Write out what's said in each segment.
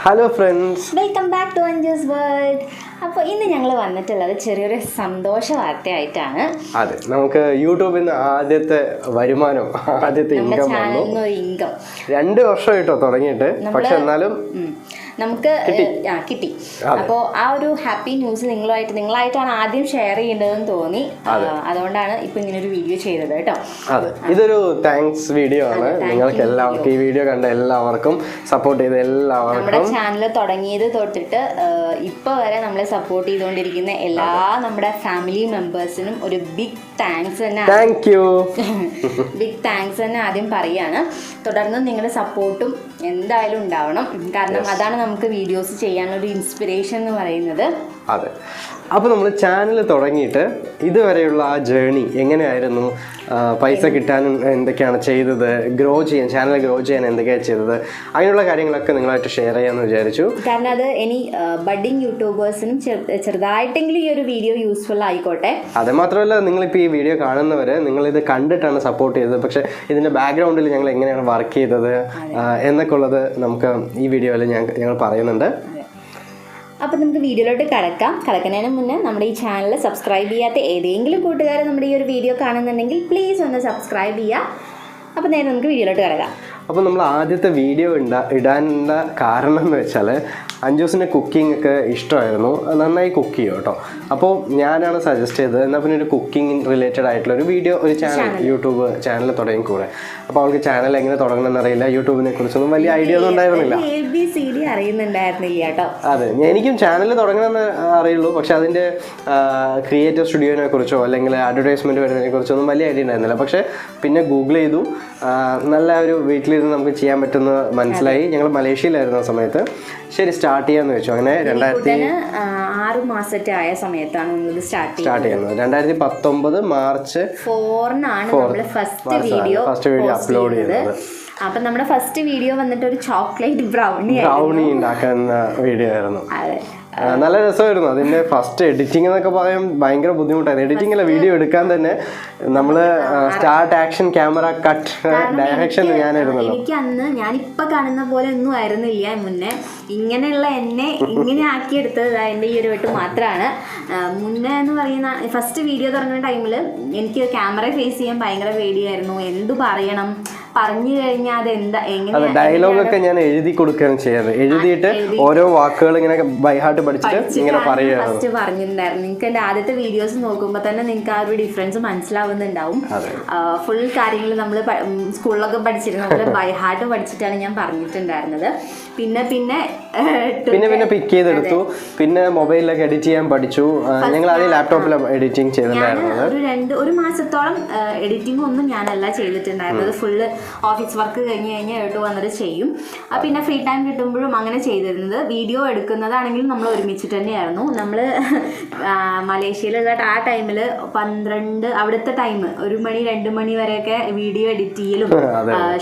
Hello friends. Welcome back to Anju's World. അപ്പോൾ ഇന്ന് ഞങ്ങൾ വന്നിട്ടുള്ളത് ചെറിയൊരു സന്തോഷ വാർത്തയായിട്ടാണ്. അതെ, നമുക്ക് യൂട്യൂബിൽ നിന്ന് ആദ്യത്തെ വരുമാനം, ആദ്യത്തെ ഇൻകം വന്നു. 2 വർഷമായിട്ടോ തുടങ്ങിയിട്ട്, പക്ഷെ എന്നാലും നമുക്ക് കിട്ടി. അപ്പോൾ ആ ഒരു ഹാപ്പി ന്യൂസ് നിങ്ങളായിട്ടാണ് ആദ്യം ഷെയർ ചെയ്യേണ്ടതെന്ന് തോന്നി. അതുകൊണ്ടാണ് ഇപ്പൊ ഇങ്ങനെ ഒരു വീഡിയോ ചെയ്തത് കേട്ടോ. അതെ, ഇതൊരു താങ്ക്സ് വീഡിയോ ആണ്. നിങ്ങൾക്ക് എല്ലാവർക്കും, ഈ വീഡിയോ കണ്ട എല്ലാവർക്കും, സപ്പോർട്ട് ചെയ്ത എല്ലാവർക്കും, നമ്മുടെ ചാനൽ തുടങ്ങിയത് തൊട്ടിട്ട് ഇപ്പൊ വരെ നമ്മളെ സപ്പോർട്ട് ചെയ്തുകൊണ്ടിരിക്കുന്ന എല്ലാ നമ്മുടെ ഫാമിലി മെമ്പേഴ്സിനും ഒരു ബിഗ് താങ്ക്സ് തന്നെ. ബിഗ് താങ്ക്സ് തന്നെ ആദ്യം പറയാണ്. തുടർന്ന് നിങ്ങളുടെ സപ്പോർട്ടും എന്തായാലും ഉണ്ടാവണം. കാരണം അതാണ് നമുക്ക് വീഡിയോസ് ചെയ്യാനൊരു ഇൻസ്പിറേഷൻ എന്ന് പറയുന്നത്. അതെ, അപ്പോൾ നമ്മൾ ചാനൽ തുടങ്ങിയിട്ട് ഇതുവരെയുള്ള ആ ജേർണി എങ്ങനെയായിരുന്നു, പൈസ കിട്ടാനും എന്തൊക്കെയാണ് ചെയ്തത്, ചാനൽ ഗ്രോ ചെയ്യാൻ എന്തൊക്കെയാണ് ചെയ്തത്, അങ്ങനെയുള്ള കാര്യങ്ങളൊക്കെ നിങ്ങളായിട്ട് ഷെയർ ചെയ്യാമെന്ന് വിചാരിച്ചു. കാരണം അത് ഇനി ബഡ്ഡിങ് യൂട്യൂബേഴ്സിനും ചെറുതായിട്ടെങ്കിലും ഈ ഒരു വീഡിയോ യൂസ്ഫുൾ ആയിക്കോട്ടെ. അത് മാത്രമല്ല, നിങ്ങളിപ്പോൾ ഈ വീഡിയോ കാണുന്നവരെ നിങ്ങളിത് കണ്ടിട്ടാണ് സപ്പോർട്ട് ചെയ്തത്, പക്ഷേ ഇതിൻ്റെ ബാക്ക്ഗ്രൗണ്ടിൽ ഞങ്ങൾ എങ്ങനെയാണ് വർക്ക് ചെയ്തത് എന്നൊക്കെ ഉള്ളത് നമുക്ക് ഈ വീഡിയോയിൽ ഞങ്ങൾ പറയുന്നുണ്ട്. അപ്പം നമുക്ക് വീഡിയോയിലോട്ട് കിടക്കുന്നതിന് മുന്നേ നമ്മുടെ ഈ ചാനൽ സബ്സ്ക്രൈബ് ചെയ്യാത്ത ഏതെങ്കിലും കൂട്ടുകാരെ നമ്മുടെ ഈ ഒരു വീഡിയോ കാണുന്നുണ്ടെങ്കിൽ പ്ലീസ് ഒന്ന് സബ്സ്ക്രൈബ് ചെയ്യുക. അപ്പം നേരെ നമുക്ക് വീഡിയോയിലോട്ട് കിടക്കാം. അപ്പോൾ നമ്മൾ ആദ്യത്തെ വീഡിയോ ഇടാനുള്ള കാരണം എന്ന് വെച്ചാൽ, അഞ്ജൂസിൻ്റെ കുക്കിംഗ് ഒക്കെ ഇഷ്ടമായിരുന്നു, നന്നായി കുക്ക് ചെയ്യും കേട്ടോ. അപ്പോൾ ഞാനാണ് സജസ്റ്റ് ചെയ്തത്, എന്നാൽ പിന്നെ ഒരു കുക്കിംഗ് റിലേറ്റഡ് ആയിട്ടുള്ള ഒരു വീഡിയോ, ഒരു ചാനൽ, യൂട്യൂബ് ചാനൽ തുടങ്ങിക്കൂടെ. അപ്പോൾ അവൾക്ക് ചാനൽ എങ്ങനെ തുടങ്ങണമെന്ന് അറിയില്ല, യൂട്യൂബിനെ കുറിച്ചൊന്നും വലിയ ഐഡിയ ഒന്നും ഉണ്ടായിരുന്നില്ല. അതെ, എനിക്കും ചാനൽ തുടങ്ങണമെന്ന് അറിയുള്ളൂ, പക്ഷെ അതിൻ്റെ ക്രിയേറ്റീവ് സ്റ്റുഡിയോനെ കുറിച്ചോ അല്ലെങ്കിൽ അഡ്വർടൈസ്മെൻറ്റ് വരുന്നതിനെ കുറിച്ചൊന്നും വലിയ ഐഡിയ ഉണ്ടായിരുന്നില്ല. പക്ഷേ പിന്നെ ഗൂഗിൾ ചെയ്തു, നല്ല ഒരു വീട്ടിലിരുന്ന് നമുക്ക് ചെയ്യാൻ പറ്റുന്ന മനസ്സിലായി. ഞങ്ങൾ മലേഷ്യയിലായിരുന്ന സമയത്ത് ശരി സ്റ്റാർട്ട് ചെയ്യാന്ന് വെച്ചു. അങ്ങനെ 6 മാസത്തെ ആയ സമയത്താണ് നമ്മൾ സ്റ്റാർട്ട് ചെയ്യുന്നത്. 2019 മാർച്ച് 4 ഫസ്റ്റ് വീഡിയോ അപ്ലോഡ് ചെയ്തത്. അപ്പൊ നമ്മുടെ ഫസ്റ്റ് വീഡിയോ വന്നിട്ട് ഒരു ചോക്ലേറ്റ് ബ്രൗണി ഉണ്ടാക്കുന്ന വീഡിയോ ആയിരുന്നു. നല്ല രസമായിരുന്നു. അതിന്റെ ഫസ്റ്റ് എഡിറ്റിംഗ് എന്നൊക്കെ പറയാൻ ഭയങ്കര ബുദ്ധിമുട്ടായിരുന്നു. എഡിറ്റിംഗ് അല്ല, വീഡിയോ എടുക്കാൻ തന്നെ നമ്മള് start, action, camera, cut, direction ഞാനായിരുന്നല്ലോ. എനിക്ക് അന്ന് ഞാനിപ്പോ കാണുന്ന പോലെ ഒന്നും ആയിരുന്നില്ല മുന്നേ. ഇങ്ങനെയുള്ള എന്നെ ഇങ്ങനെ ആക്കിയെടുത്തത് എൻ്റെ ഈ ഒരു വട്ടം മാത്രമാണ്. മുന്നേ എന്ന് പറയുന്ന ഫസ്റ്റ് വീഡിയോ തുടങ്ങുന്ന ടൈമില് എനിക്ക് ക്യാമറ ഫേസ് ചെയ്യാൻ ഭയങ്കര പേടിയായിരുന്നു. എന്തു പറയണം, പറഞ്ഞു കഴിഞ്ഞാൽ അതെന്താ എങ്ങനെ, ഡയലോഗൊക്കെ ഞാൻ എഴുതി കൊടുക്കുകയാണ് ചെയ്യാറ്. എഴുതിയിട്ട് ഓരോ വാക്കുകൾ ഇങ്ങനെ ബൈഹാർട്ട് പഠിച്ചിട്ട് ഇങ്ങനെ പറയുകയാണ് ഫസ്റ്റ് പറഞ്ഞിട്ടുണ്ടായിരുന്നു. നിങ്ങൾക്ക് എൻ്റെ ആദ്യത്തെ വീഡിയോസ് നോക്കുമ്പോൾ തന്നെ നിങ്ങൾക്ക് ആ ഒരു ഡിഫറൻസ് മനസ്സിലാവുന്നുണ്ടാവും. ഫുൾ കാര്യങ്ങൾ നമ്മൾ സ്കൂളിലൊക്കെ പഠിച്ചിരുന്ന പോലെ ബൈഹാർട്ട് പഠിച്ചിട്ടാണ് ഞാൻ പറഞ്ഞിട്ടുണ്ടായിരുന്നത്. പിന്നെ പിക്ക് ചെയ്തെടുത്തു. പിന്നെ മൊബൈലിലൊക്കെ എഡിറ്റ് ചെയ്യാൻ പഠിച്ചു. ഞങ്ങൾ ആദ്യം ലാപ്ടോപ്പിൽ എഡിറ്റിംഗ് ചെയ്തിട്ടുണ്ടായിരുന്നത്. ഒരു മാസത്തോളം എഡിറ്റിംഗ് ഒന്നും ഞാനല്ല ചെയ്തിട്ടുണ്ടായിരുന്നത്. ഫുള്ള് ഓഫീസ് വർക്ക് കഴിഞ്ഞിട്ട് വന്നിട്ട് ചെയ്യും. പിന്നെ ഫ്രീ ടൈം കിട്ടുമ്പോഴും അങ്ങനെ ചെയ്തിരുന്നത്. വീഡിയോ എടുക്കുന്നതാണെങ്കിലും നമ്മൾ ഒരുമിച്ചിട്ട് തന്നെയായിരുന്നു. നമ്മൾ മലേഷ്യയിലുള്ള ആ ടൈമിൽ 12 അവിടുത്തെ ടൈം 1 മണി 2 മണി വരെയൊക്കെ വീഡിയോ എഡിറ്റ് ചെയ്യലും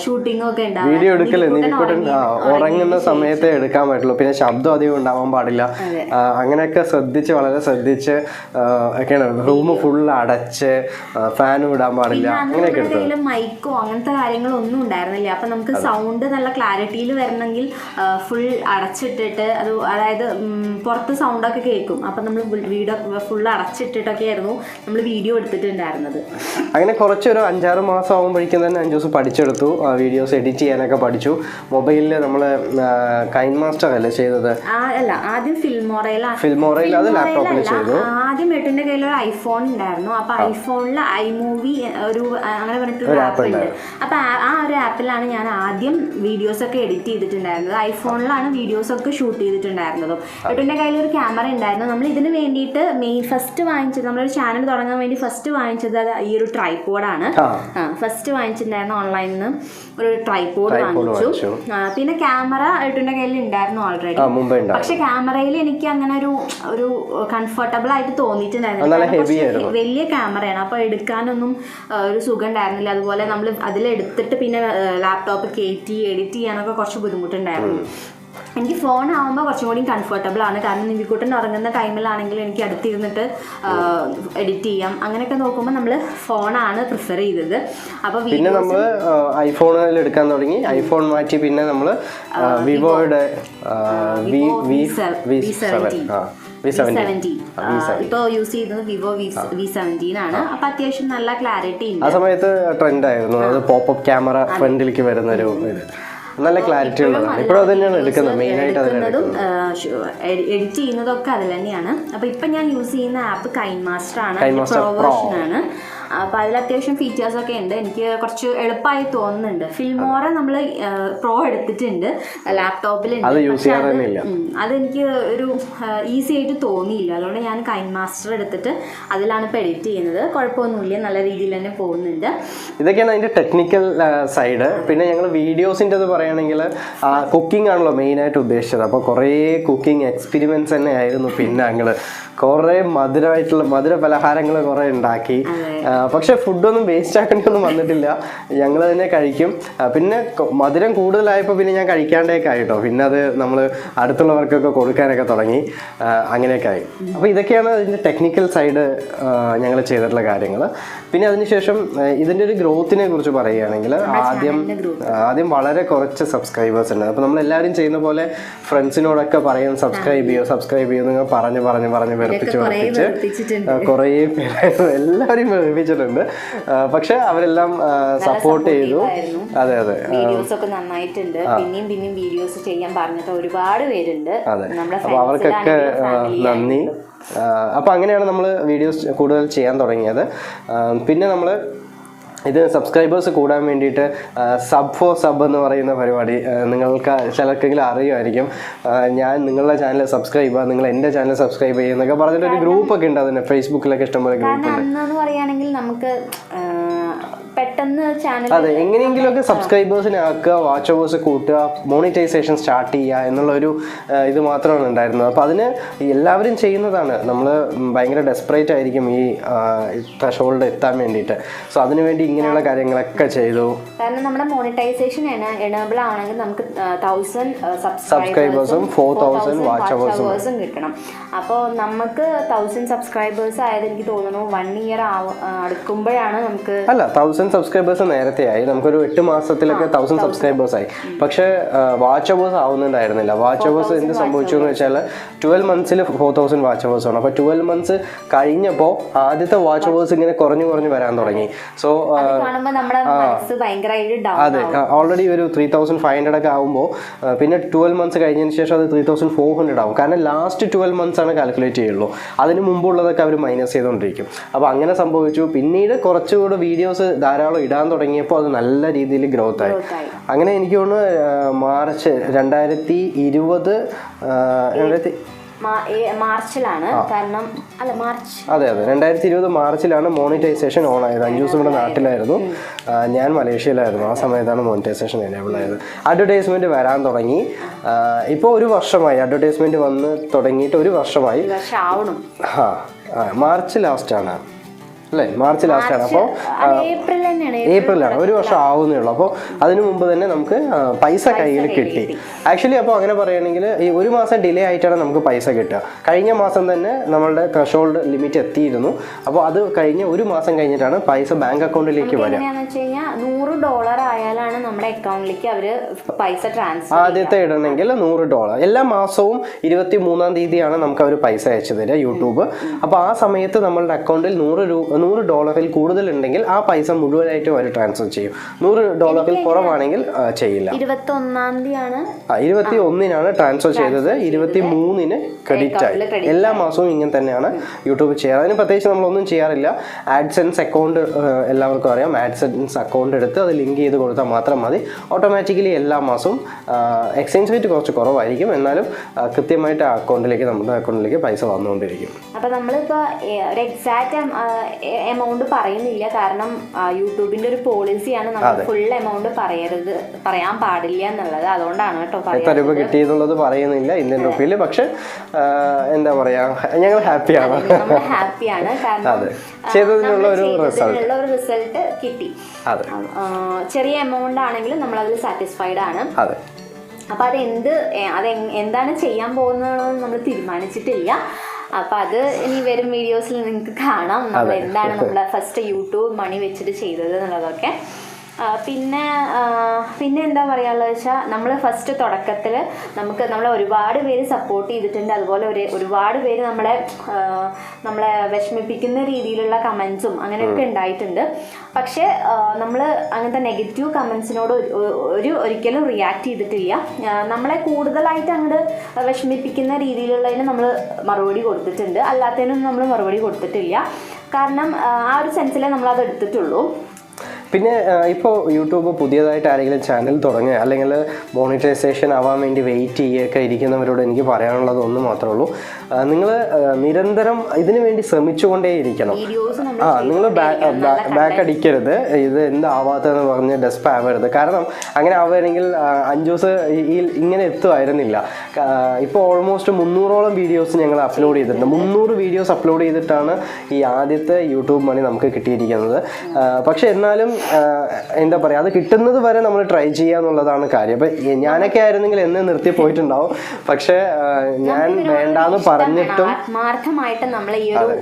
ഷൂട്ടിങ്ങും ഒക്കെ ഉണ്ടാവും. വീഡിയോ എടുക്കല് ഉറങ്ങുന്ന സമയത്തെ എടുക്കാൻ പറ്റുള്ളൂ. പിന്നെ ശബ്ദം അധികം ഉണ്ടാവാൻ പാടില്ല. അങ്ങനെയൊക്കെ വളരെ ശ്രദ്ധിച്ച് ഒക്കെയാണ്. റൂം ഫുള്ള് അടച്ച് ഫാനും ഇടാൻ പാടില്ല. അങ്ങനെയൊക്കെ മൈക്കോ അങ്ങനത്തെ കാര്യങ്ങളൊന്നും ഉണ്ടായിരുന്നില്ല. അപ്പൊ നമുക്ക് സൗണ്ട് നല്ല ക്ലാരിറ്റിയിൽ വരണമെങ്കിൽ ഫുൾ അടച്ചിട്ടിട്ട്, അതായത് പുറത്ത് സൗണ്ടൊക്കെ കേൾക്കും. അപ്പൊ നമ്മൾ വീഡിയോ ഫുള്ള് അടച്ചിട്ടിട്ടൊക്കെ ആയിരുന്നു നമ്മൾ വീഡിയോ എടുത്തിട്ടുണ്ടായിരുന്നത്. അങ്ങനെ കുറച്ചൊരു 5-6 മാസം ആകുമ്പോഴേക്കും തന്നെ അഞ്ജൂസ് പഠിച്ചെടുത്തു. വീഡിയോസ് എഡിറ്റ് ചെയ്യാനൊക്കെ പഠിച്ചു. മൊബൈലിൽ നമ്മൾ കൈൻ മാസ്റ്റർ അല്ലേ ചെയ്തത്? അല്ല, ആദ്യം ഫിൽമോറയിൽ അത് ലാപ്ടോപ്പിൽ ചെയ്തു. ആദ്യം ഏട്ടൻ്റെ കയ്യിൽ ഒരു ഐഫോൺ ഉണ്ടായിരുന്നു. അപ്പൊ ഐഫോണിൽ iMovie ഒരു അങ്ങനെ പറഞ്ഞിട്ടൊരു ആപ്പ് ഉണ്ട്. അപ്പൊ ആ ഒരു ആപ്പിലാണ് ഞാൻ ആദ്യം വീഡിയോസ് ഒക്കെ എഡിറ്റ് ചെയ്തിട്ടുണ്ടായിരുന്നത്. ഐഫോണിലാണ് വീഡിയോസ് ഒക്കെ ഷൂട്ട് ചെയ്തിട്ടുണ്ടായിരുന്നതും. ഏട്ടൻ്റെ കയ്യിൽ ഒരു ക്യാമറ ഉണ്ടായിരുന്നു. നമ്മൾ ഇതിന് വേണ്ടിയിട്ട് ഫസ്റ്റ് വാങ്ങിച്ചത്, നമ്മളൊരു ചാനൽ തുടങ്ങാൻ വേണ്ടി ഫസ്റ്റ് വാങ്ങിച്ചത് ഈ ഒരു ട്രൈപോഡാണ്. ഫസ്റ്റ് വാങ്ങിച്ചിട്ടുണ്ടായിരുന്നു ഓൺലൈനിൽ നിന്ന് ഒരു ട്രൈപോഡ് വാങ്ങിച്ചു. പിന്നെ ക്യാമറ ഏട്ടൻ്റെ കയ്യിൽ ഉണ്ടായിരുന്നു ഓൾറെഡി. പക്ഷെ ക്യാമറയിൽ എനിക്ക് അങ്ങനെ ഒരു കംഫർട്ടബിൾ ആയിട്ട് തോന്നിയിട്ടുണ്ടായിരുന്നില്ല. വലിയ ക്യാമറയാണ്, അപ്പൊ എടുക്കാനൊന്നും ഒരു സുഖം ഉണ്ടായിരുന്നില്ല. അതുപോലെ നമ്മൾ അതിലെടുത്തിട്ട് പിന്നെ ലാപ്ടോപ്പ് കയറ്റി എഡിറ്റ് ചെയ്യാനൊക്കെ കുറച്ച് ബുദ്ധിമുട്ടുണ്ടായിരുന്നു. എനിക്ക് ഫോൺ ആകുമ്പോൾ കുറച്ചും കൂടി കംഫർട്ടബിൾ ആണ്. കാരണം നിവിക്കുട്ടൻ ഉറങ്ങുന്ന ടൈമിലാണെങ്കിലും എനിക്ക് അടുത്തിരുന്നിട്ട് എഡിറ്റ് ചെയ്യാം. അങ്ങനെയൊക്കെ നോക്കുമ്പോൾ നമ്മൾ ഫോണാണ് പ്രിഫർ ചെയ്തത്. അപ്പോൾ പിന്നെ നമ്മൾ ഐഫോണിൽ എടുക്കാൻ തുടങ്ങി. ഐഫോൺ മാറ്റി പിന്നെ നമ്മൾ വിവോയുടെ ഇപ്പോൾ യൂസ് ചെയ്യുന്നത് വിവോ V17 ആണ്. അപ്പൊ അത്യാവശ്യം നല്ല ക്ലാരിറ്റി ഉണ്ട്. ആ സമയത്ത് ട്രെൻഡ് ആയിരുന്നു അത് പോപ്പ് ക്യാമറ ഫ്രണ്ടിലേക്ക് വരുന്ന ഒരു ഇത്. നല്ല ക്ലാരിറ്റി ഉള്ളതാണ്. ഇപ്പോഴും അത് തന്നെയാണ് എടുക്കുന്നത് മെയിനായിട്ട്. എഡിറ്റ് ചെയ്യുന്നതൊക്കെ അതിൽ തന്നെയാണ്. അപ്പൊ ഇപ്പൊ ഞാൻ യൂസ് ചെയ്യുന്ന ആപ്പ് കൈൻ മാസ്റ്റർ ആണ്, പ്രോ വേർഷൻ ആണ്. അപ്പോൾ അതിൽ അത്യാവശ്യം ഫീച്ചേഴ്സൊക്കെ ഉണ്ട്. എനിക്ക് കുറച്ച് എളുപ്പമായി തോന്നുന്നുണ്ട്. ഫിൽമോറ നമ്മൾ പ്രോ എടുത്തിട്ടുണ്ട് ലാപ്ടോപ്പിലുണ്ട്, പക്ഷെ അതെനിക്ക് ഒരു ഈസി ആയിട്ട് തോന്നിയില്ല. അതുകൊണ്ട് ഞാൻ കൈൻ മാസ്റ്റർ എടുത്തിട്ട് അതിലാണ് ഇപ്പോൾ എഡിറ്റ് ചെയ്യുന്നത്. കുഴപ്പമൊന്നുമില്ല, നല്ല രീതിയിൽ തന്നെ പോകുന്നുണ്ട്. ഇതൊക്കെയാണ് അതിൻ്റെ ടെക്നിക്കൽ സൈഡ്. പിന്നെ ഞങ്ങൾ വീഡിയോസിൻ്റെ അത് പറയുകയാണെങ്കിൽ കുക്കിംഗ് ആണല്ലോ മെയിനായിട്ട് ഉദ്ദേശിച്ചത്. അപ്പോൾ കുറേ കുക്കിംഗ് എക്സ്പെരിമെൻറ്റ്സ് തന്നെ ആയിരുന്നു. പിന്നെ ഞങ്ങൾ കുറേ മധുര പലഹാരങ്ങൾ കുറേ ഉണ്ടാക്കി. പക്ഷെ ഫുഡൊന്നും വേസ്റ്റ് ആക്കേണ്ടിയൊന്നും വന്നിട്ടില്ല, ഞങ്ങൾ തന്നെ കഴിക്കും. പിന്നെ മധുരം കൂടുതലായപ്പോൾ പിന്നെ ഞാൻ കഴിക്കാണ്ടേക്ക് ആയിട്ടോ. പിന്നെ അത് നമ്മൾ അടുത്തുള്ളവർക്കൊക്കെ കൊടുക്കാനൊക്കെ തുടങ്ങി, അങ്ങനെയൊക്കെ ആയി. അപ്പോൾ ഇതൊക്കെയാണ് അതിൻ്റെ ടെക്നിക്കൽ സൈഡ് ഞങ്ങൾ ചെയ്തിട്ടുള്ള കാര്യങ്ങൾ. പിന്നെ അതിനുശേഷം ഇതിൻ്റെ ഒരു ഗ്രോത്തിനെ കുറിച്ച് പറയുകയാണെങ്കിൽ ആദ്യം വളരെ കുറച്ച് സബ്സ്ക്രൈബേഴ്സ് ഉണ്ട്. അപ്പോൾ നമ്മളെല്ലാവരും ചെയ്യുന്ന പോലെ ഫ്രണ്ട്സിനോടൊക്കെ പറയും സബ്സ്ക്രൈബ് ചെയ്യും നിങ്ങൾ പറഞ്ഞ് വെറുപ്പിച്ച് കുറേ പേര് എല്ലാവരും വെറുപ്പിച്ചിട്ടുണ്ട്. പക്ഷെ അവരെല്ലാം സപ്പോർട്ട് ചെയ്തു. അതെ വീഡിയോസ് ഒക്കെ നന്നായിട്ടുണ്ട്. പിന്നെയും വീഡിയോസ് ചെയ്യാൻ പറഞ്ഞിട്ട് ഒരുപാട് പേരുണ്ട്. അപ്പോൾ അവർക്കൊക്കെ നന്ദി. അപ്പോൾ അങ്ങനെയാണ് നമ്മൾ വീഡിയോസ് കൂടുതൽ ചെയ്യാൻ തുടങ്ങിയത്. പിന്നെ നമ്മൾ ഇത് സബ്സ്ക്രൈബേഴ്സ് കൂടാൻ വേണ്ടിയിട്ട് സബ് എന്ന് പറയുന്ന പരിപാടി നിങ്ങൾക്ക് ചിലർക്കെങ്കിലും അറിയുമായിരിക്കും. ഞാൻ നിങ്ങളുടെ ചാനൽ സബ്സ്ക്രൈബ് ചെയ്യുക, നിങ്ങൾ എൻ്റെ ചാനൽ സബ്സ്ക്രൈബ് ചെയ്യുക എന്നൊക്കെ പറഞ്ഞിട്ട് ഒരു ഗ്രൂപ്പൊക്കെ ഉണ്ട്. അതിന് ഫേസ്ബുക്കിലൊക്കെ ഇഷ്ടംപോലെ ഗ്രൂപ്പ് ഉണ്ട്. പറയുകയാണെങ്കിൽ നമുക്ക് പെട്ടെന്ന് ചാനൽ അതെ എങ്ങനെയെങ്കിലുമൊക്കെ സബ്സ്ക്രൈബേഴ്സിനെ ആക്കുക, വാച്ച് അവേഴ്സ് കൂട്ടുക, മോണിറ്റൈസേഷൻ സ്റ്റാർട്ട് ചെയ്യുക എന്നുള്ളൊരു ഇത് മാത്രമാണ് ഉണ്ടായിരുന്നത്. അപ്പോൾ അതിന് എല്ലാവരും ചെയ്യുന്നതാണ്. നമ്മൾ ഭയങ്കര ഡെസ്പറേറ്റ് ആയിരിക്കും ഈ ത്രെഷോൾഡ് എത്താൻ വേണ്ടിയിട്ട്. സോ അതിനുവേണ്ടി ഇങ്ങനെയുള്ള കാര്യങ്ങളൊക്കെ ചെയ്തു. കാരണം നമ്മുടെ മോണിറ്റൈസേഷൻ എനേബിൾ ആണെങ്കിൽ നമുക്ക് 1000 സബ്സ്ക്രൈബേഴ്സും 4000 വാച്ച് അവേഴ്സും കിട്ടണം. അപ്പോൾ നമുക്ക് 1000 സബ്സ്ക്രൈബേഴ്സ് ആയത് എനിക്ക് തോന്നുന്നു 1 year അടുക്കുമ്പോഴാണ് നമുക്ക്. അല്ല, 1000 സബ്സ്ക്രൈബേഴ്സ് നേരത്തെ ആയി. നമുക്കൊരു 8 മാസത്തിലൊക്കെ 1000 സബ്സ്ക്രൈബേഴ്സ് ആയി. പക്ഷേ വാച്ച് അവേഴ്സ് ആവുന്നുണ്ടായിരുന്നില്ല. വാച്ച് അവേഴ്സ് എന്ത് സംഭവിച്ചു എന്ന് വെച്ചാൽ 12 months 4000 വാച്ച് അവേഴ്സ് ആണ്. അപ്പോൾ 12 months കഴിഞ്ഞപ്പോൾ ആദ്യത്തെ വാച്ച് അവേഴ്സ് ഇങ്ങനെ കുറഞ്ഞു വരാൻ തുടങ്ങി. സോ അതെ, ഓൾറെഡി ഒരു 3500 ഒക്കെ ആകുമ്പോൾ പിന്നെ 12 months കഴിഞ്ഞതിന് ശേഷം അത് 3400 ആവും. കാരണം ലാസ്റ്റ് 12 months ആണ് കാൽക്കുലേറ്റ് ചെയ്യുള്ളൂ. അതിന് മുമ്പുള്ളതൊക്കെ അവർ മൈനസ് ചെയ്തുകൊണ്ടിരിക്കും. അപ്പോൾ അങ്ങനെ സംഭവിച്ചു. പിന്നീട് കുറച്ചുകൂടെ വീഡിയോസ് ധാരാളം ഇടാൻ തുടങ്ങിയപ്പോൾ അത് നല്ല രീതിയിൽ ഗ്രോത്ത് ആയി. അങ്ങനെ എനിക്ക് തോന്നുന്നു മാർച്ച് 2020 മാർച്ചിലാണ്. കാരണം അല്ല അതെ 2020 മാർച്ചിലാണ് മോണിറ്റൈസേഷൻ ഓൺ ആയത്. അഞ്ജൂസ് ഇവിടെ നാട്ടിലായിരുന്നു, ഞാൻ മലേഷ്യയിലായിരുന്നു. ആ സമയത്താണ് മോണിറ്റൈസേഷൻ എനേബിൾ ആയത്. അഡ്വർടൈസ്മെന്റ് വരാൻ തുടങ്ങി. ഇപ്പോൾ 1 വർഷമായി അഡ്വർടൈസ്മെന്റ് വന്ന് തുടങ്ങിയിട്ട് 1 വർഷമായി. മാർച്ച് ലാസ്റ്റാണ് അല്ലേ? മാർച്ച് ലാസ്റ്റാണ്. അപ്പോൾ ഏപ്രിലാണ്, 1 വർഷം ആവുന്നേ ഉള്ളൂ. അപ്പോൾ അതിനു മുമ്പ് തന്നെ നമുക്ക് പൈസ കയ്യിൽ കിട്ടി. ആക്ച്വലി അപ്പോൾ അങ്ങനെ പറയുകയാണെങ്കിൽ ഈ 1 മാസം ഡിലേ ആയിട്ടാണ് നമുക്ക് പൈസ കിട്ടുക. കഴിഞ്ഞ മാസം തന്നെ നമ്മളുടെ ത്രെഷോൾഡ് ലിമിറ്റ് എത്തിയിരുന്നു. അപ്പോൾ അത് കഴിഞ്ഞ് 1 മാസം കഴിഞ്ഞിട്ടാണ് പൈസ ബാങ്ക് അക്കൗണ്ടിലേക്ക് വരിക. $100 ആയാലാണ് നമ്മുടെ അക്കൗണ്ടിലേക്ക് അവർ പൈസ ട്രാൻസ്ഫർ. ആദ്യത്തെ ഇടണമെങ്കിൽ $100. എല്ലാ മാസവും 23-ം തീയതിയാണ് നമുക്ക് അവർ പൈസ അയച്ചു തരിക യൂട്യൂബ്. അപ്പോൾ ആ സമയത്ത് നമ്മളുടെ അക്കൗണ്ടിൽ $100 കൂടുതൽ ഉണ്ടെങ്കിൽ ആ പൈസ മുഴുവനായിട്ട് അവർ ട്രാൻസ്ഫർ ചെയ്യും. $100 കുറവാണെങ്കിൽ ചെയ്യില്ല. 21-നാണ് ട്രാൻസ്ഫർ ചെയ്തത്. 23-ന് ക്രെഡിറ്റ് ആയി. എല്ലാ മാസവും ഇങ്ങനെ തന്നെയാണ് യൂട്യൂബ് ചെയ്യാറ്. അതിന് പ്രത്യേകിച്ച് നമ്മളൊന്നും ചെയ്യാറില്ല. ആഡ്സെൻസ് അക്കൗണ്ട് എല്ലാവർക്കും അറിയാം. ആഡ്സെൻസ് അക്കൗണ്ട് എടുത്ത് അത് ലിങ്ക് ചെയ്ത് കൊടുത്താൽ മാത്രം മതി. ഓട്ടോമാറ്റിക്കലി എല്ലാ മാസവും എക്സ്ചേഞ്ച് റേറ്റ് കുറച്ച് കുറവായിരിക്കും, എന്നാലും കൃത്യമായിട്ട് ആ അക്കൗണ്ടിലേക്ക് നമ്മുടെ അക്കൗണ്ടിലേക്ക് പൈസ വന്നുകൊണ്ടിരിക്കും. അപ്പോൾ നമ്മളിപ്പോൾ ഒരു എക്സാക്റ്റ് എമൗണ്ട് പറയുന്നില്ല. കാരണം യൂട്യൂബിന്റെ ഒരു പോളിസിയാണ് നമ്മൾ ഫുൾ എമൗണ്ട് പറയാൻ പാടില്ല എന്നുള്ളത്. അതുകൊണ്ടാണ് കേട്ടോ എത്ര രൂപ കിട്ടിയെന്നുള്ളത് പറയുന്നില്ല ഇന്ത്യൻ റുപ്പിയിൽ. പക്ഷെ എന്താ പറയാ, ഞങ്ങൾ ഹാപ്പിയാണ്. കാരണം ചെയ്തതിനുള്ള ഒരു റിസൾട്ട് കിട്ടി. ചെറിയ എമൗണ്ട് ആണെങ്കിലും നമ്മൾ അതിൽ സാറ്റിസ്ഫൈഡ് ആണ്. അപ്പോൾ എന്താണ് ചെയ്യാൻ പോകുന്നതെന്ന് നമ്മൾ തീരുമാനിച്ചിട്ടില്ല. അപ്പോൾ അത് ഇനി വരും വീഡിയോസിൽ നിങ്ങൾക്ക് കാണാം നമ്മൾ എന്താണ് നമ്മുടെ ഫസ്റ്റ് യൂട്യൂബ് മണി വെച്ചിട്ട് ചെയ്തത് എന്നുള്ളതൊക്കെ. പിന്നെ എന്താ പറയാനുള്ളത് വെച്ചാൽ നമ്മൾ ഫസ്റ്റ് തുടക്കത്തിൽ നമ്മളെ ഒരുപാട് പേര് സപ്പോർട്ട് ചെയ്തിട്ടുണ്ട്. അതുപോലെ ഒരുപാട് പേര് നമ്മളെ വിഷമിപ്പിക്കുന്ന രീതിയിലുള്ള കമൻസും അങ്ങനെയൊക്കെ ഉണ്ടായിട്ടുണ്ട്. പക്ഷേ നമ്മൾ അങ്ങനത്തെ നെഗറ്റീവ് കമൻസിനോട് ഒരിക്കലും റിയാക്ട് ചെയ്തിട്ടില്ല. നമ്മളെ കൂടുതലായിട്ട് അങ്ങോട്ട് വിഷമിപ്പിക്കുന്ന രീതിയിലുള്ളതിന് നമ്മൾ മറുപടി കൊടുത്തിട്ടുണ്ട്, അല്ലാത്തതിനൊന്നും നമ്മൾ മറുപടി കൊടുത്തിട്ടില്ല. കാരണം ആ ഒരു സെൻസിലേ നമ്മളത് എടുത്തിട്ടുള്ളൂ. പിന്നെ ഇപ്പോൾ യൂട്യൂബ് പുതിയതായിട്ട് ആരെങ്കിലും ചാനൽ തുടങ്ങുക അല്ലെങ്കിൽ മോണിറ്റൈസേഷൻ ആവാൻ വേണ്ടി വെയിറ്റ് ചെയ്യുകയൊക്കെ ഇരിക്കുന്നവരോട് എനിക്ക് പറയാനുള്ളത് ഒന്ന് മാത്രമേ ഉള്ളൂ. നിങ്ങൾ നിരന്തരം ഇതിനു വേണ്ടി ശ്രമിച്ചുകൊണ്ടേയിരിക്കണം. നിങ്ങൾ ബാക്ക് അടിക്കരുത്, ഇത് എന്താവാത്തതെന്ന് പറഞ്ഞ് ഡെസ്പ് ആവരുത്. കാരണം അങ്ങനെ ആവുകയാണെങ്കിൽ അഞ്ജൂസ് ഇങ്ങനെ എത്തുമായിരുന്നില്ല. ഇപ്പോൾ ഓൾമോസ്റ്റ് 300ഓളം വീഡിയോസ് ഞങ്ങൾ അപ്ലോഡ് ചെയ്തിട്ടുണ്ട്. 300 വീഡിയോസ് അപ്ലോഡ് ചെയ്തിട്ടാണ് ഈ ആദ്യത്തെ യൂട്യൂബ് മണി നമുക്ക് കിട്ടിയിരിക്കുന്നത്. പക്ഷെ എന്നാലും എന്താ പറയുക, അത് കിട്ടുന്നത് വരെ നമ്മൾ ട്രൈ ചെയ്യുക എന്നുള്ളതാണ് കാര്യം. അപ്പം ഞാനൊക്കെ ആയിരുന്നെങ്കിൽ എന്നെ നിർത്തി പോയിട്ടുണ്ടാവും. പക്ഷെ ഞാൻ വേണ്ടാന്ന് പറഞ്ഞിട്ടും ആത്മാർത്ഥമായിട്ട് നമ്മൾ ഈ ഒരു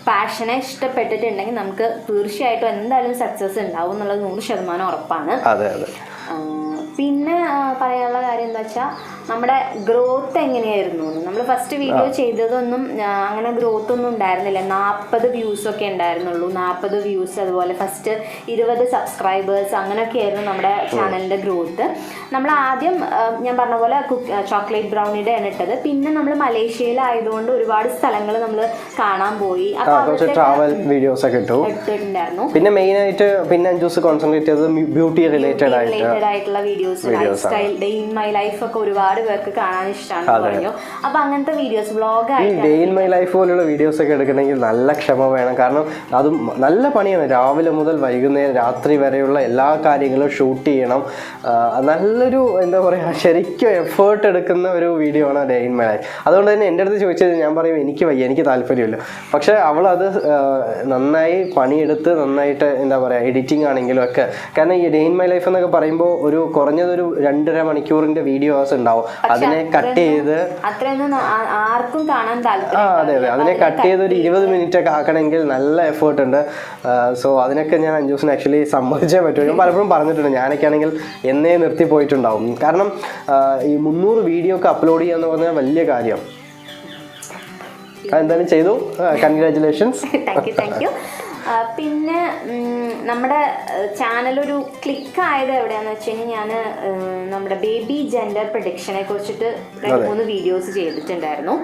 പാഷനെ ഇഷ്ടപ്പെട്ടിട്ടുണ്ടെങ്കിൽ നമുക്ക് തീർച്ചയായിട്ടും എന്തായാലും സക്സസ് ഉണ്ടാവും എന്നുള്ളത് 100% ഉറപ്പാണ്. അതെ. പിന്നെ പറയാനുള്ള കാര്യം എന്താ വെച്ചാൽ നമ്മുടെ ഗ്രോത്ത് എങ്ങനെയായിരുന്നു. നമ്മൾ ഫസ്റ്റ് വീഡിയോ ചെയ്തതൊന്നും അങ്ങനെ ഗ്രോത്ത് ഒന്നും ഉണ്ടായിരുന്നില്ല. 40 വ്യൂസൊക്കെ ഉണ്ടായിരുന്നുള്ളൂ. 40 വ്യൂസ്, അതുപോലെ ഫസ്റ്റ് 20 സബ്സ്ക്രൈബേഴ്സ്, അങ്ങനെയൊക്കെ ആയിരുന്നു നമ്മുടെ ചാനലിൻ്റെ ഗ്രോത്ത്. നമ്മൾ ആദ്യം ഞാൻ പറഞ്ഞ പോലെ ചോക്ലേറ്റ് ബ്രൗണിയുടെ ആണ് ഇട്ടത്. പിന്നെ നമ്മൾ മലേഷ്യയിലായതുകൊണ്ട് ഒരുപാട് സ്ഥലങ്ങൾ നമ്മൾ കാണാൻ പോയി. അപ്പോൾ ട്രാവൽ വീഡിയോസ് ഒക്കെ എടുത്തിട്ടുണ്ടായിരുന്നു. പിന്നെ മെയിൻ ആയിട്ട് പിന്നെ അഞ്ജൂസ് കോൺസെൻട്രേറ്റ് ചെയ്തത് ബ്യൂട്ടി റിലേറ്റഡ് ആയിട്ടുള്ള videos, life style, day in my life ഒക്കെ ഒരുപാട് പേർക്ക് കാണാൻ ഇഷ്ടമാണ് പറഞ്ഞു. അപ്പൊ അങ്ങനത്തെ വീഡിയോസ് വ്ളോഗ് ആയിട്ട് ഡേ ഇൻ മൈ ലൈഫ് പോലുള്ള വീഡിയോസ് ഒക്കെ എടുക്കണമെങ്കിൽ നല്ല ക്ഷമ വേണം. കാരണം അത് നല്ല പണിയാണ്. രാവിലെ മുതൽ വൈകുന്നേരം രാത്രി വരെയുള്ള എല്ലാ കാര്യങ്ങളും ഷൂട്ട് ചെയ്യണം. നല്ലൊരു എന്താ പറയുക, ശരിക്കും എഫേർട്ട് എടുക്കുന്ന ഒരു വീഡിയോ ആണ് ഡേ ഇൻ മൈ ലൈഫ്. അതുകൊണ്ട് തന്നെ എൻ്റെ അടുത്ത് ചോദിച്ചത് ഞാൻ പറയും എനിക്ക് വയ്യ, എനിക്ക് താല്പര്യമില്ല. പക്ഷെ അവളത് നന്നായി പണിയെടുത്ത് നന്നായിട്ട് എന്താ പറയുക എഡിറ്റിംഗ് ആണെങ്കിലും ഒക്കെ. കാരണം ഈ ഡേ ഇൻ മൈ ലൈഫ് എന്നൊക്കെ പറയുമ്പോൾ കുറഞ്ഞതൊരു 2.5 മണിക്കൂറിന്റെ വീഡിയോസ് ഉണ്ടാവും. അതിനെ കട്ട് ചെയ്ത് ആർക്കും കാണാൻ അതെ അതിനെ കട്ട് ചെയ്ത് ഒരു 20 മിനിറ്റ് ഒക്കെ ആക്കണമെങ്കിൽ നല്ല എഫേർട്ട് ഉണ്ട്. സോ അതിനൊക്കെ ഞാൻ അഞ്ജൂസിന് ആക്ച്വലി സമ്മതിച്ചേ പറ്റൂ. ഞാൻ പലപ്പോഴും പറഞ്ഞിട്ടുണ്ട്, ഞാനൊക്കെ ആണെങ്കിൽ എന്നേ നിർത്തി പോയിട്ടുണ്ടാവും. കാരണം ഈ 300 വീഡിയോ ഒക്കെ അപ്ലോഡ് ചെയ്യുക എന്ന് പറഞ്ഞാൽ വലിയ കാര്യം. എന്തായാലും ചെയ്തു, കൺഗ്രാറ്റുലേഷൻസ്. Thank you. പിന്നെ നമ്മുടെ ചാനലൊരു ക്ലിക്കായത് എവിടെയാണെന്ന് വെച്ച് കഴിഞ്ഞാൽ ഞാൻ നമ്മുടെ ബേബി ജെൻഡർ പ്രൊഡിക്ഷനെ കുറിച്ചിട്ട് 2-3 വീഡിയോസ് ചെയ്തിട്ടുണ്ടായിരുന്നു.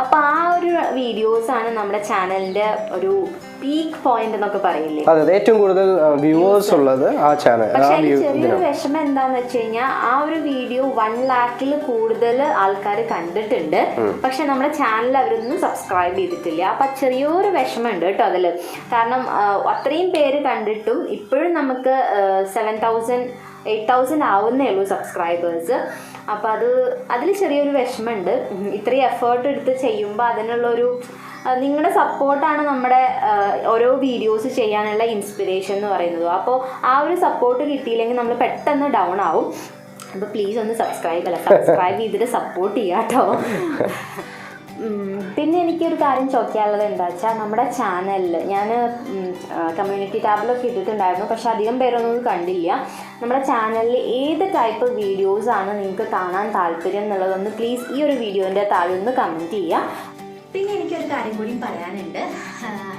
അപ്പോൾ ആ ഒരു വീഡിയോസാണ് നമ്മുടെ ചാനലിൻ്റെ ഒരു പീക്ക് പോയിന്റ് എന്നൊക്കെ പറയില്ലേ. അതെ, ഏറ്റവും കൂടുതൽ വ്യൂവേഴ്സ് ഉള്ളത് ആ ചാനൽ. പക്ഷെ ചെറിയൊരു വിഷമം എന്താന്ന് വെച്ച് കഴിഞ്ഞാൽ ആ ഒരു വീഡിയോ 1 lakhൽ കൂടുതൽ ആൾക്കാർ കണ്ടിട്ടുണ്ട്. പക്ഷെ നമ്മുടെ ചാനൽ അവരൊന്നും സബ്സ്ക്രൈബ് ചെയ്തിട്ടില്ല. അപ്പൊ ചെറിയൊരു വിഷമമുണ്ട് കേട്ടോ അതിൽ. കാരണം അത്രയും പേര് കണ്ടിട്ടും ഇപ്പോഴും നമുക്ക് 7,000-8,000 ആവുന്നേ ഉള്ളൂ സബ്സ്ക്രൈബേഴ്സ്. അപ്പോൾ അതിൽ ചെറിയൊരു വിഷമമുണ്ട്. ഇത്രയും എഫേർട്ട് എടുത്ത് ചെയ്യുമ്പോൾ അതിനുള്ളൊരു നിങ്ങളുടെ സപ്പോർട്ടാണ് നമ്മുടെ ഓരോ വീഡിയോസ് ചെയ്യാനുള്ള ഇൻസ്പിറേഷൻ എന്ന് പറയുന്നത്. അപ്പോൾ ആ ഒരു സപ്പോർട്ട് കിട്ടിയില്ലെങ്കിൽ നമ്മൾ പെട്ടെന്ന് ഡൗൺ ആവും. അപ്പോൾ പ്ലീസ് ഒന്ന് സബ്സ്ക്രൈബ് ചെയ്തിട്ട് സപ്പോർട്ട് ചെയ്യാം കേട്ടോ. പിന്നെ എനിക്കൊരു കാര്യം ചോദിക്കാനുള്ളത് എന്താ വെച്ചാൽ നമ്മുടെ ചാനലിൽ ഞാൻ കമ്മ്യൂണിറ്റി ടാബിലൊക്കെ ഇട്ടിട്ടുണ്ടായിരുന്നു. പക്ഷെ അധികം പേരൊന്നും കണ്ടില്ല. നമ്മുടെ ചാനലിൽ ഏത് ടൈപ്പ് വീഡിയോസാണ് നിങ്ങൾക്ക് കാണാൻ താല്പര്യം എന്നുള്ളതൊന്ന് പ്ലീസ് ഈ ഒരു വീഡിയോൻ്റെ താഴെ ഒന്ന് കമൻറ്റ് ചെയ്യുക. പിന്നെ എനിക്കൊരു കാര്യം കൂടി പറയാനുണ്ട്.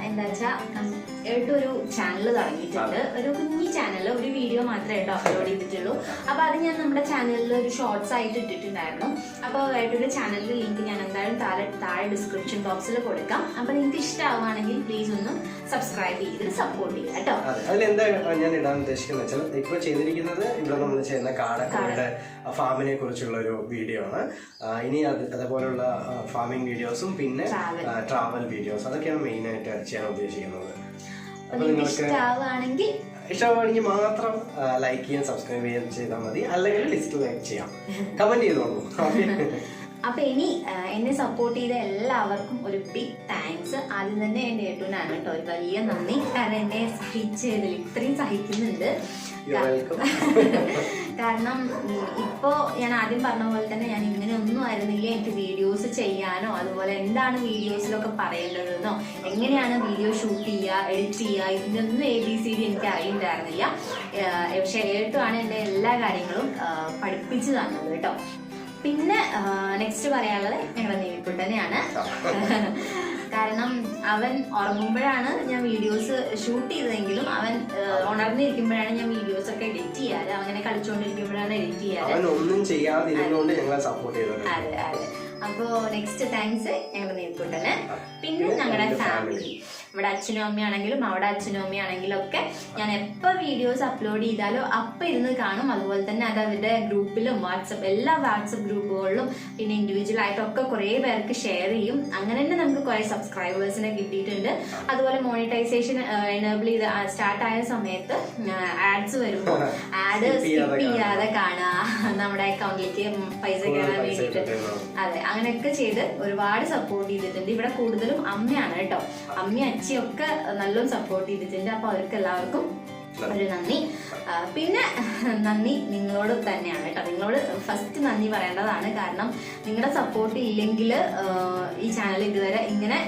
എന്താ വെച്ചാൽ ഏട്ടൊരു ചാനൽ തുടങ്ങിയിട്ടുണ്ട്. ഒരു കുഞ്ഞി ചാനൽ, ഒരു വീഡിയോ മാത്രമേ ഏട്ടോ അപ്ലോഡ് ചെയ്തിട്ടുള്ളൂ. അപ്പോൾ അത് ഞാൻ നമ്മുടെ ചാനലിൽ ഒരു ഷോർട്സ് ആയിട്ട് ഇട്ടിട്ടുണ്ടായിരുന്നു. അപ്പോൾ ഏട്ടൊരു ചാനലിൻ്റെ ലിങ്ക് ഞാൻ എന്തായാലും താഴെ ഡിസ്ക്രിപ്ഷൻ ബോക്സിൽ കൊടുക്കാം. അപ്പോൾ നിങ്ങൾക്ക് ഇഷ്ടമാവുകയാണെങ്കിൽ പ്ലീസ് ഒന്ന് സബ്സ്ക്രൈബ് ചെയ്തിട്ട് സപ്പോർട്ട് ചെയ്യുക കേട്ടോ. അതിലെന്താ ഞാൻ ഇടാൻ ഉദ്ദേശിക്കുന്നത് വെച്ചാൽ ഇപ്പോൾ ചെയ്തിരിക്കുന്നത് ഇവിടെ നമ്മൾ ചെയ്യുന്ന കാടക്കയുടെ ഫാമിനെ കുറിച്ചുള്ള ഒരു വീഡിയോ ആണ്. ഇനി അതേപോലുള്ള ഫാമിംഗ് വീഡിയോസും പിന്നെ ട്രാവൽ വീഡിയോസ് അതൊക്കെയാണ് മെയിനായിട്ട് ചെയ്യാൻ ഉദ്ദേശിക്കുന്നത്. അപ്പോൾ നിങ്ങൾക്ക് ഇഷ്ടമാണെങ്കിൽ മാത്രം ലൈക്ക് ചെയ്യാൻ സബ്സ്ക്രൈബ് ചെയ്യാൻ ചെയ്താൽ മതി. അല്ലെങ്കിൽ ഡിസ്ലൈക്ക് ചെയ്യാം, കമന്റ് ചെയ്തോളൂ. അപ്പൊ ഇനി എന്നെ സപ്പോർട്ട് ചെയ്ത എല്ലാവർക്കും ഒരു ബിഗ് താങ്ക്സ്. ആദ്യം തന്നെ എൻ്റെ ഏട്ടൂനാണ് കേട്ടോ ഒരു വലിയ നന്ദി. കാരണം എന്നെ സഹിച്ചതിൽ ഇത്രയും സഹിക്കുന്നുണ്ട്. കാരണം ഇപ്പോൾ ഞാൻ ആദ്യം പറഞ്ഞ പോലെ തന്നെ ഞാൻ ഇങ്ങനെ ഒന്നും ആയിരുന്നില്ല. എനിക്ക് വീഡിയോസ് ചെയ്യാനോ അതുപോലെ എന്താണ് വീഡിയോസിലൊക്കെ പറയേണ്ടതെന്നോ എങ്ങനെയാണ് വീഡിയോ ഷൂട്ട് ചെയ്യുക എഡിറ്റ് ചെയ്യുക ഇതിൻ്റെ ഒന്നും ABCD എനിക്ക് അറിയണ്ടായിരുന്നില്ല. പക്ഷേ ഏട്ടുമാണ് എൻ്റെ എല്ലാ കാര്യങ്ങളും പഠിപ്പിച്ചു തന്നത് കേട്ടോ. പിന്നെ നെക്സ്റ്റ് പറയാനുള്ളത് ഞങ്ങളുടെ നെവിക്കുട്ടനെയാണ്. കാരണം അവൻ ഉറങ്ങുമ്പോഴാണ് ഞാൻ വീഡിയോസ് ഷൂട്ട് ചെയ്തതെങ്കിലും അവൻ ഉണർന്നിരിക്കുമ്പോഴാണ് ഞാൻ വീഡിയോസ് ഒക്കെ എഡിറ്റ് ചെയ്യാറ്. അങ്ങനെ കളിച്ചുകൊണ്ടിരിക്കുമ്പോഴാണ് എഡിറ്റ് ചെയ്യാറ്. അതെ അതെ. അപ്പോൾ നെക്സ്റ്റ് താങ്ക്സ് ഞങ്ങളുടെ നെവിക്കുട്ടന്. പിന്നെ ഞങ്ങളുടെ ഫാമിലി, ഇവിടെ അച്ഛനും അമ്മയാണെങ്കിലും അവിടെ അച്ഛനും അമ്മയാണെങ്കിലും ഒക്കെ ഞാൻ എപ്പോൾ വീഡിയോസ് അപ്ലോഡ് ചെയ്താലും അപ്പം ഇരുന്ന് കാണും. അതുപോലെ തന്നെ അത് അവരുടെ ഗ്രൂപ്പിലും എല്ലാ വാട്സപ്പ് ഗ്രൂപ്പുകളിലും പിന്നെ ഇൻഡിവിജ്വൽ ആയിട്ടൊക്കെ കുറേ പേർക്ക് ഷെയർ ചെയ്യും. അങ്ങനെ തന്നെ നമുക്ക് കുറേ സബ്സ്ക്രൈബേഴ്സിനെ കിട്ടിയിട്ടുണ്ട്. അതുപോലെ മോണിറ്റൈസേഷൻ എനേബിൾ ചെയ്ത് സ്റ്റാർട്ടായ സമയത്ത് ആഡ്സ് വരുമ്പോൾ ആഡ് സ്കിപ്പ് ചെയ്യാതെ കാണുക, നമ്മുടെ അക്കൗണ്ടിലേക്ക് പൈസ കയറാൻ വേണ്ടിയിട്ട്. അതെ, അങ്ങനെയൊക്കെ ചെയ്ത് ഒരുപാട് സപ്പോർട്ട് ചെയ്തിട്ടുണ്ട്. ഇവിടെ കൂടുതലും അമ്മയാണ് കേട്ടോ. അമ്മയും അച്ഛയൊക്കെ നല്ലോണം സപ്പോർട്ട് ചെയ്തിട്ടുണ്ട്. അപ്പൊ അവർക്ക് എല്ലാവർക്കും ഒരു നന്ദി. പിന്നെ നന്ദി നിങ്ങളോട് തന്നെയാണ് കേട്ടോ. നിങ്ങളോട് ഫസ്റ്റ് നന്ദി പറയേണ്ടതാണ്. കാരണം നിങ്ങളുടെ സപ്പോർട്ട് ഇല്ലെങ്കിൽ ഈ ചാനൽ ഇതുവരെ ഇങ്ങനെ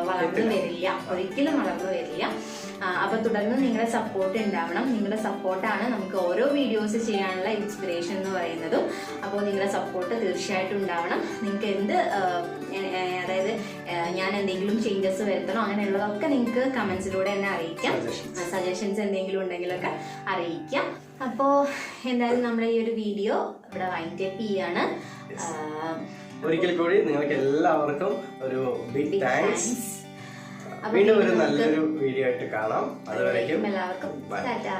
വളർന്നു വരില്ല, ഒരിക്കലും വളർന്നു വരില്ല. അപ്പൊ തുടർന്ന് നിങ്ങളുടെ സപ്പോർട്ട് ഉണ്ടാവണം. നിങ്ങളുടെ സപ്പോർട്ടാണ് നമുക്ക് ഓരോ വീഡിയോസ് ചെയ്യാനുള്ള ഇൻസ്പിറേഷൻ എന്ന് പറയുന്നതും. അപ്പോൾ നിങ്ങളുടെ സപ്പോർട്ട് തീർച്ചയായിട്ടും ഉണ്ടാവണം. നിങ്ങൾക്ക് എന്ത് അതായത് ഞാൻ എന്തെങ്കിലും ചേഞ്ചസ് വരുത്തണോ അങ്ങനെയുള്ളതൊക്കെ നിങ്ങൾക്ക് കമന്റ്സിലൂടെ എന്നെ അറിയിക്കാം. സജഷൻസ് എന്തെങ്കിലും ഉണ്ടെങ്കിലൊക്കെ അറിയിക്കാം. അപ്പോൾ എന്തായാലും നമ്മുടെ ഈ ഒരു വീഡിയോ ഇവിടെ വൈൻഡ് അപ്പ് ചെയ്യാണ്. ഒരിക്കൽ കൂടി നിങ്ങൾക്ക് എല്ലാവർക്കും ഒരു ബിഗ് താങ്ക്സ്. വീണ്ടും ഒരു നല്ലൊരു വീഡിയോ ആയിട്ട് കാണാം. അതുവരേക്കും എല്ലാവർക്കും ടാറ്റാ.